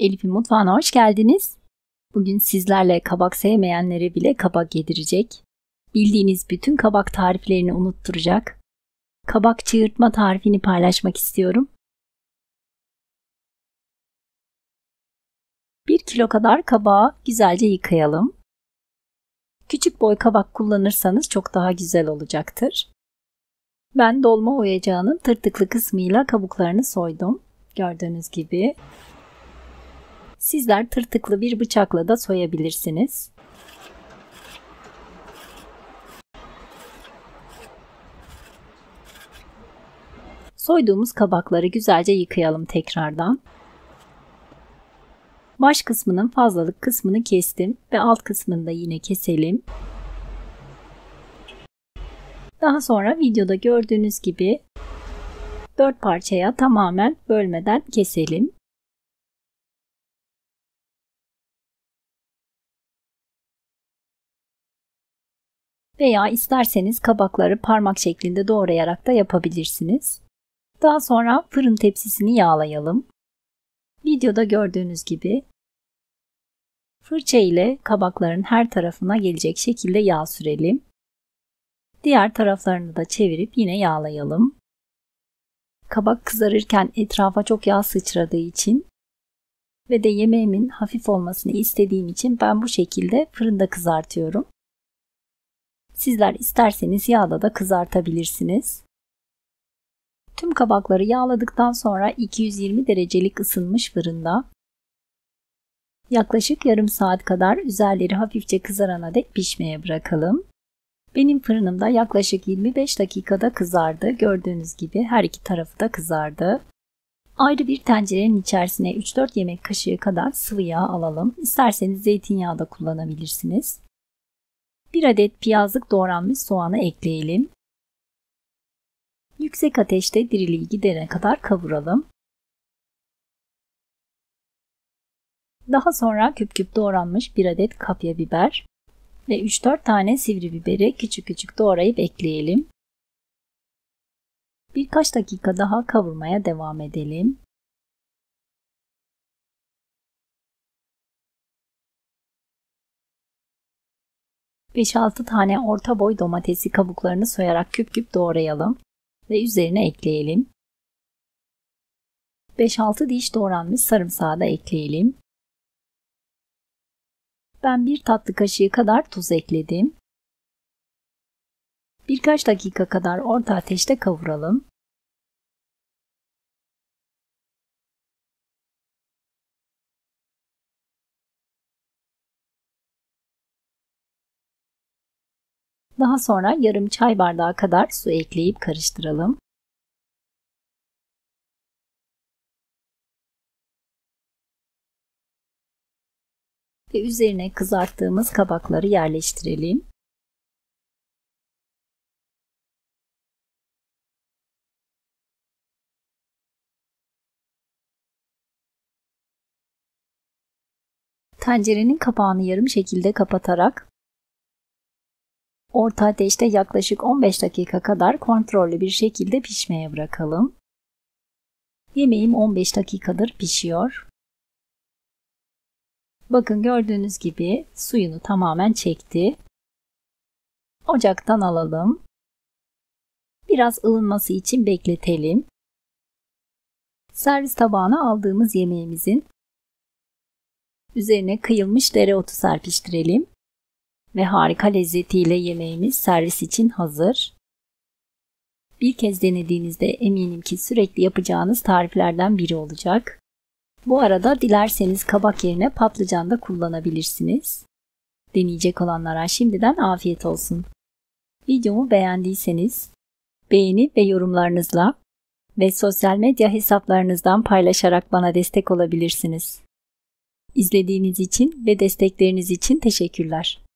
Elif'in mutfağına hoş geldiniz. Bugün sizlerle kabak sevmeyenlere bile kabak yedirecek, bildiğiniz bütün kabak tariflerini unutturacak, kabak çığırtma tarifini paylaşmak istiyorum. 1 kilo kadar kabağı güzelce yıkayalım. Küçük boy kabak kullanırsanız çok daha güzel olacaktır. Ben dolma oyacağının tırtıklı kısmıyla kabuklarını soydum. Gördüğünüz gibi. Sizler tırtıklı bir bıçakla da soyabilirsiniz. Soyduğumuz kabakları güzelce yıkayalım tekrardan. Baş kısmının fazlalık kısmını kestim ve alt kısmını da yine keselim. Daha sonra videoda gördüğünüz gibi 4 parçaya tamamen bölmeden keselim. Veya isterseniz kabakları parmak şeklinde doğrayarak da yapabilirsiniz. Daha sonra fırın tepsisini yağlayalım. Videoda gördüğünüz gibi fırça ile kabakların her tarafına gelecek şekilde yağ sürelim. Diğer taraflarını da çevirip yine yağlayalım. Kabak kızarırken etrafa çok yağ sıçradığı için ve de yemeğimin hafif olmasını istediğim için ben bu şekilde fırında kızartıyorum. Sizler isterseniz yağda da kızartabilirsiniz. Tüm kabakları yağladıktan sonra 220 derecelik ısınmış fırında yaklaşık yarım saat kadar üzerleri hafifçe kızarana dek pişmeye bırakalım. Benim fırınımda yaklaşık 25 dakikada kızardı. Gördüğünüz gibi her iki tarafı da kızardı. Ayrı bir tencerenin içerisine 3-4 yemek kaşığı kadar sıvı yağ alalım. İsterseniz zeytinyağı da kullanabilirsiniz. 1 adet piyazlık doğranmış soğanı ekleyelim. Yüksek ateşte diriliği gidene kadar kavuralım. Daha sonra küp küp doğranmış 1 adet kapya biber ve 3-4 tane sivri biberi küçük küçük doğrayıp ekleyelim. Birkaç dakika daha kavurmaya devam edelim. ...5-6 tane orta boy domatesi kabuklarını soyarak küp küp doğrayalım ve üzerine ekleyelim. 5-6 diş doğranmış sarımsağı da ekleyelim. Ben 1 tatlı kaşığı kadar tuz ekledim. Birkaç dakika kadar orta ateşte kavuralım. Daha sonra yarım çay bardağı kadar su ekleyip karıştıralım. Ve üzerine kızarttığımız kabakları yerleştirelim. Tencerenin kapağını yarım şekilde kapatarak orta ateşte yaklaşık 15 dakika kadar kontrollü bir şekilde pişmeye bırakalım. Yemeğim 15 dakikadır pişiyor. Bakın gördüğünüz gibi suyunu tamamen çekti. Ocaktan alalım. Biraz ılınması için bekletelim. Servis tabağına aldığımız yemeğimizin üzerine kıyılmış dereotu serpiştirelim. Ve harika lezzetiyle yemeğimiz servis için hazır. Bir kez denediğinizde eminim ki sürekli yapacağınız tariflerden biri olacak. Bu arada dilerseniz kabak yerine patlıcan da kullanabilirsiniz. Deneyecek olanlara şimdiden afiyet olsun. Videomu beğendiyseniz beğeni ve yorumlarınızla ve sosyal medya hesaplarınızdan paylaşarak bana destek olabilirsiniz. İzlediğiniz için ve destekleriniz için teşekkürler.